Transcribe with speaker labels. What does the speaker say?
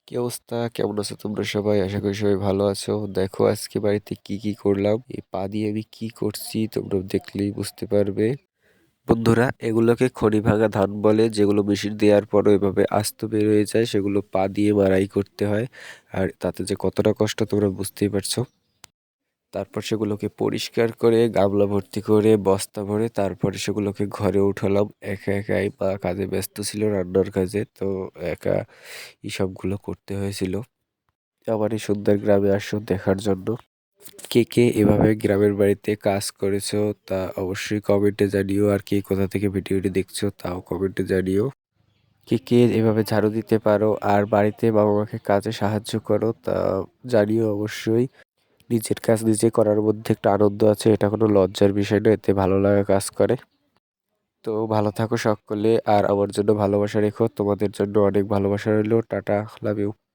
Speaker 1: কি অবস্থা? কেমন আছো তোমরা সবাই? আশা করি সবাই ভালো আছো। দেখো আজকে বাড়িতে কি কি করলাম। এই পা দিয়ে আমি কি করছি তোমরা দেখলেই বুঝতে পারবে। বন্ধুরা, এগুলোকে খড়ি ভাঙা ধান বলে, যেগুলো মেশিন দেওয়ার পরও এভাবে আস্ত বের হয়ে যায়, সেগুলো পা দিয়ে মাড়াই করতে হয়। আর তাতে যে কতটা কষ্ট তোমরা বুঝতেই পারছো। তারপর সেগুলোকে পরিষ্কার করে গামলা ভর্তি করে বস্তা ভরে তারপরে সেগুলোকে ঘরে উঠালাম। একা একাই মা কাজে ব্যস্ত ছিল, রান্নার কাজে, তো একা সবগুলো করতে হয়েছিল। আমার এই সুন্দর গ্রামে আসো দেখার জন্য। কে কে এভাবে গ্রামের বাড়িতে কাজ করেছো তা অবশ্যই কমেন্টে জানিও। আর কে কোথা থেকে ভিডিওটি দেখছো তাও কমেন্টে জানিও। কে কে এভাবে ঝাড়ু দিতে পারো আর বাড়িতে বাবা মাকে কাজে সাহায্য করো তা জানিও অবশ্যই। নিজের কাজ নিজে করার মধ্যে একটা আনন্দ আছে, এটা কোনো লজ্জার বিষয় নয়, এতে ভালো লাগা কাজ করে। তো ভালো থাকো সকলে, আর আমার জন্য ভালোবাসা রেখো। তোমাদের জন্য অনেক ভালোবাসা রইলো। Tata, love you.